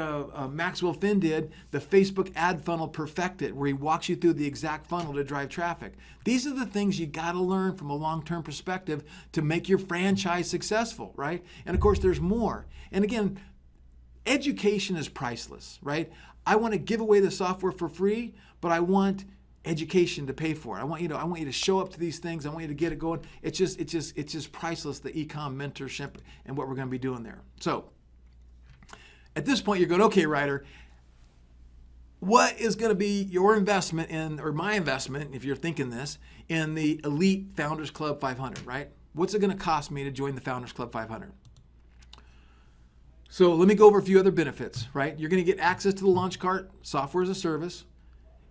Maxwell Finn did, the Facebook ad funnel perfected, where he walks you through the exact funnel to drive traffic. These are the things you got to learn from a long-term perspective to make your franchise successful, right? And of course, there's more. And again, education is priceless, right? I want to give away the software for free, but I want education to pay for it. I want you to show up to these things. I want you to get it going. It's just priceless, the eCom mentorship and what we're going to be doing there. So at this point, you're going, okay, Ryder, what is going to be your investment in, or my investment, if you're thinking this, in the Elite Founders Club 500, right? What's it going to cost me to join the Founders Club 500? So let me go over a few other benefits, right? You're going to get access to the LaunchCart software as a service.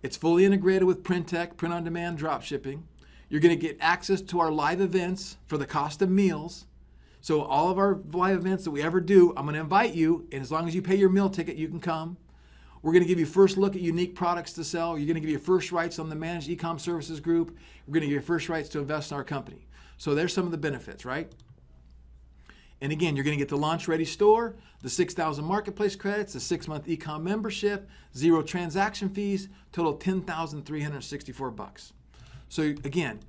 It's fully integrated with print tech, print on demand, drop shipping. You're going to get access to our live events for the cost of meals. So all of our live events that we ever do, I'm going to invite you, and as long as you pay your meal ticket, you can come. We're going to give you first look at unique products to sell. You're going to give you first rights on the Managed Ecom Services Group. We're going to give you first rights to invest in our company. So there's some of the benefits, right? And again, you're going to get the Launch Ready store, the 6,000 marketplace credits, the 6-month eCom membership, 0 transaction fees, total $10,364. So again,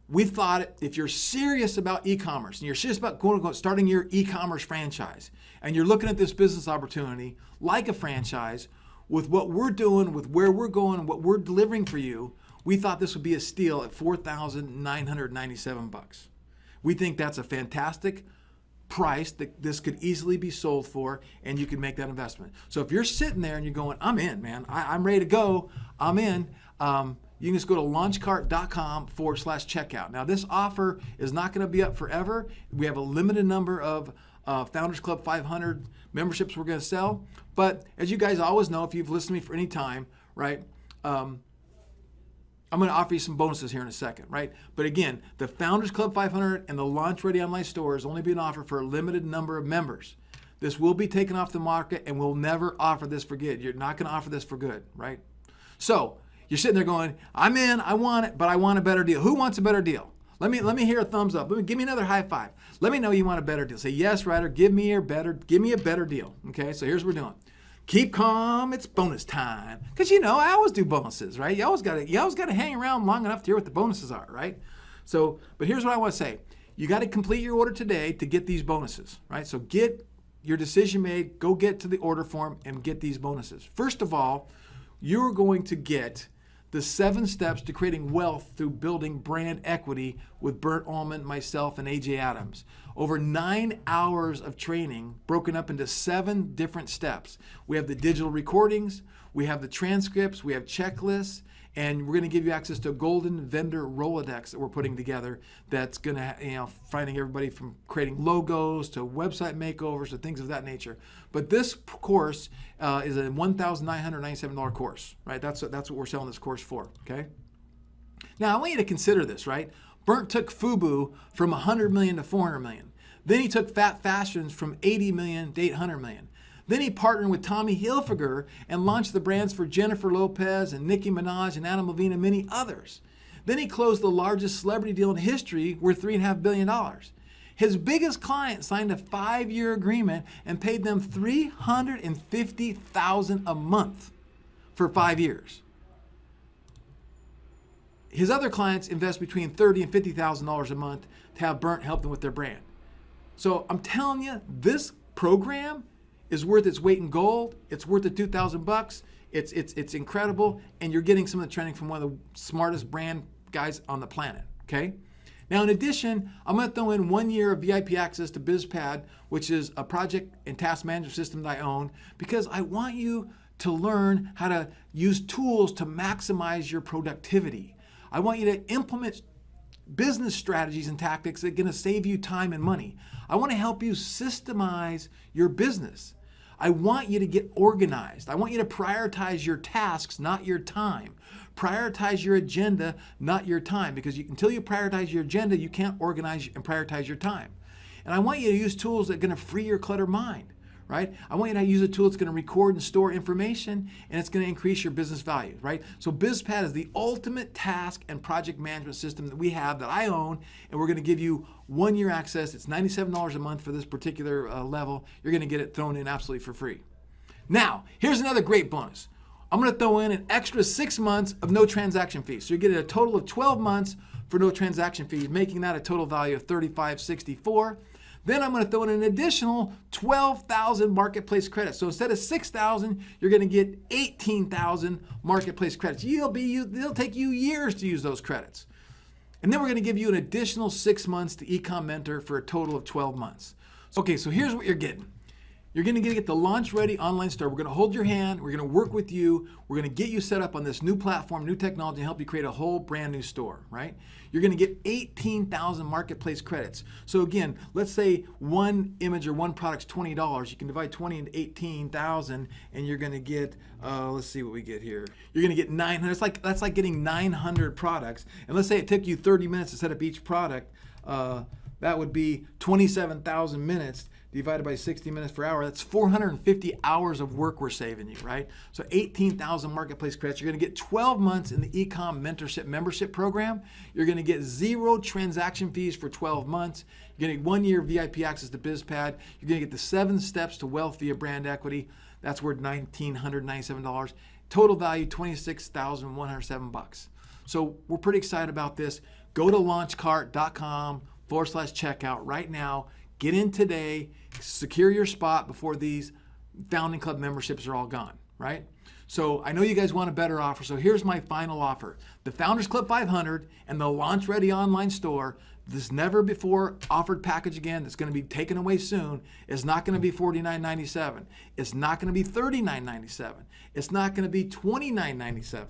we thought if you're serious about e-commerce and you're serious about starting your e-commerce franchise and you're looking at this business opportunity like a franchise with what we're doing, with where we're going, what we're delivering for you, we thought this would be a steal at $4,997. We think that's a fantastic price that this could easily be sold for, and you can make that investment. So if you're sitting there and you're going, I'm in, man, I'm ready to go, I'm in, you can just go to launchcart.com/checkout. Now, this offer is not going to be up forever. We have a limited number of Founders Club 500 memberships we're going to sell. But as you guys always know, if you've listened to me for any time, right, I'm going to offer you some bonuses here in a second, right? But again, the Founders Club 500 and the Launch Ready online store is only being offered for a limited number of members. This will be taken off the market, and we'll never offer this for good. You're not going to offer this for good, right? So you're sitting there going, I'm in, I want it, but I want a better deal. Who wants a better deal? Let me hear a thumbs up. Give me another high five. Let me know you want a better deal. Say, yes, Ryder, give me a better deal. Okay, so here's what we're doing. Keep calm, it's bonus time. Because I always do bonuses, right? You always gotta hang around long enough to hear what the bonuses are, right? So, but here's what I want to say. You got to complete your order today to get these bonuses, right? So get your decision made, go get to the order form and get these bonuses. First of all, you're going to get the 7 steps to creating wealth through building brand equity with Bert Ullman, myself, and AJ Adams. Over 9 hours of training broken up into 7 different steps. We have the digital recordings, we have the transcripts, we have checklists, and we're going to give you access to a golden vendor Rolodex that we're putting together that's going to, finding everybody from creating logos to website makeovers to things of that nature. But this course is a $1,997 course, right? That's what we're selling this course for, okay? Now, I want you to consider this, right? Bernd took FUBU from 100 million to 400 million. Then he took Fat Fashions from 80 million to 800 million. Then he partnered with Tommy Hilfiger and launched the brands for Jennifer Lopez and Nicki Minaj and Adam Levine and many others. Then he closed the largest celebrity deal in history worth $3.5 billion. His biggest client signed a 5-year agreement and paid them $350,000 a month for 5 years. His other clients invest between $30,000 and $50,000 a month to have Bernd help them with their brand. So I'm telling you, this program is worth its weight in gold. It's worth the $2,000. It's incredible, and you're getting some of the training from one of the smartest brand guys on the planet. Okay. Now, in addition, I'm going to throw in 1 year of VIP access to BizPad, which is a project and task management system that I own, because I want you to learn how to use tools to maximize your productivity. I want you to implement business strategies and tactics that are going to save you time and money. I want to help you systemize your business. I want you to get organized. I want you to prioritize your tasks, not your time. Prioritize your agenda, not your time, because until you prioritize your agenda, you can't organize and prioritize your time. And I want you to use tools that are going to free your cluttered mind, right? I want you to use a tool that's going to record and store information, and it's going to increase your business value, right? So BizPad is the ultimate task and project management system that we have that I own, and we're going to give you 1 year access. It's $97 a month for this particular level. You're going to get it thrown in absolutely for free. Now, here's another great bonus. I'm going to throw in an extra 6 months of no transaction fees. So you're getting a total of 12 months for no transaction fees, making that a total value of $35.64. Then I'm going to throw in an additional 12,000 marketplace credits. So instead of 6,000, you're going to get 18,000 marketplace credits. It'll take you years to use those credits. And then we're going to give you an additional 6 months to eCom Mentor for a total of 12 months. Okay, so here's what you're getting. You're going to get the Launch Ready online store. We're going to hold your hand. We're going to work with you. We're going to get you set up on this new platform, new technology, and help you create a whole brand new store, right? You're going to get 18,000 marketplace credits. So again, let's say one image or one product's $20. You can divide 20 into 18,000, and you're going to get, let's see what we get here. You're going to get 900. That's like getting 900 products. And let's say it took you 30 minutes to set up each product. That would be 27,000 minutes divided by 60 minutes per hour. That's 450 hours of work we're saving you, right? So 18,000 marketplace credits. You're going to get 12 months in the eCom mentorship membership program. You're going to get 0 transaction fees for 12 months. You're going to get 1 year VIP access to BizPad. You're going to get the 7 steps to wealth via brand equity. That's worth $1,997. Total value $26,107. So we're pretty excited about this. Go to launchcart.com/checkout right now. Get in today, secure your spot before these Founding Club memberships are all gone, right? So I know you guys want a better offer, so here's my final offer. The Founders Club 500 and the Launch Ready online store, this never before offered package again that's going to be taken away soon, is not going to be $49.97. It's not going to be $39.97. It's not going to be $29.97.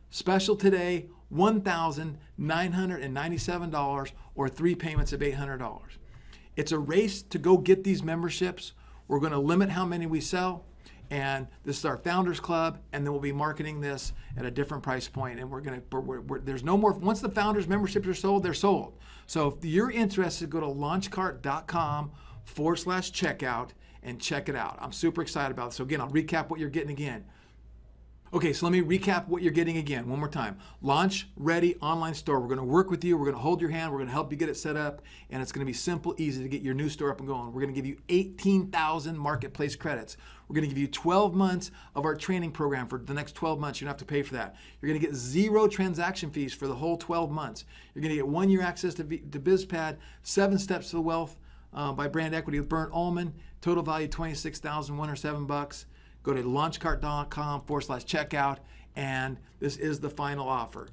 Special today, $1,997 or 3 payments of $800. It's a race to go get these memberships. We're going to limit how many we sell, and this is our Founders Club, and then we'll be marketing this at a different price point. And there's no more. Once the Founders memberships are sold, they're sold. So if you're interested, go to launchcart.com/checkout and check it out. I'm super excited about it. So again, I'll recap what you're getting again. Okay, so let me recap what you're getting again one more time. Launch Ready online store. We're going to work with you. We're going to hold your hand. We're going to help you get it set up, and it's going to be simple, easy to get your new store up and going. We're going to give you 18,000 marketplace credits. We're going to give you 12 months of our training program for the next 12 months. You don't have to pay for that. You're going to get 0 transaction fees for the whole 12 months. You're going to get 1 year access to BizPad, 7 steps to the wealth by brand equity with Bernd Ullman. Total value $26,107. Go to launchcart.com/checkout, and this is the final offer.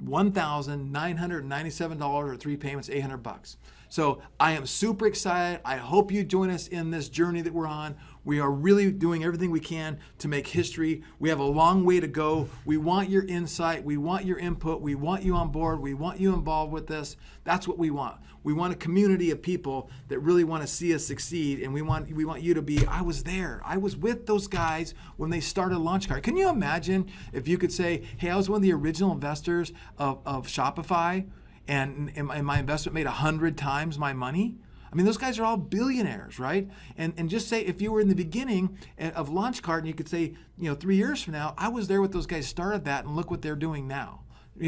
$1,997 or 3 payments, $800. So I am super excited. I hope you join us in this journey that we're on. We are really doing everything we can to make history. We have a long way to go. We want your insight. We want your input. We want you on board. We want you involved with this. That's what we want. We want a community of people that really want to see us succeed, and we want you to be, I was there. I was with those guys when they started LaunchCart. Can you imagine if you could say, hey, I was one of the original investors of Shopify, and my investment made 100 times my money? I mean, those guys are all billionaires, right? And just say if you were in the beginning of LaunchCart, and you could say, 3 years from now, I was there with those guys started that, and look what they're doing now.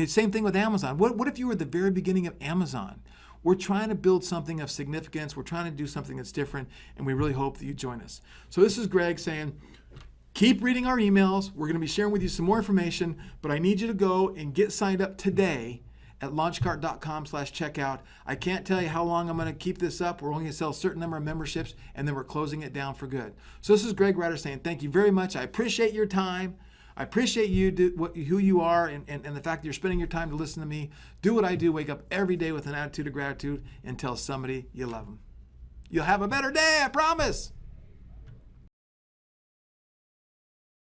Same thing with Amazon. What if you were at the very beginning of Amazon? We're trying to build something of significance. We're trying to do something that's different, and we really hope that you join us. So this is Greg saying, keep reading our emails. We're going to be sharing with you some more information, but I need you to go and get signed up today at launchcart.com/checkout. I can't tell you how long I'm going to keep this up. We're only going to sell a certain number of memberships, and then we're closing it down for good. So this is Greg Ryder saying thank you very much. I appreciate your time. I appreciate you, who you are, and the fact that you're spending your time to listen to me. Do what I do. Wake up every day with an attitude of gratitude and tell somebody you love them. You'll have a better day, I promise.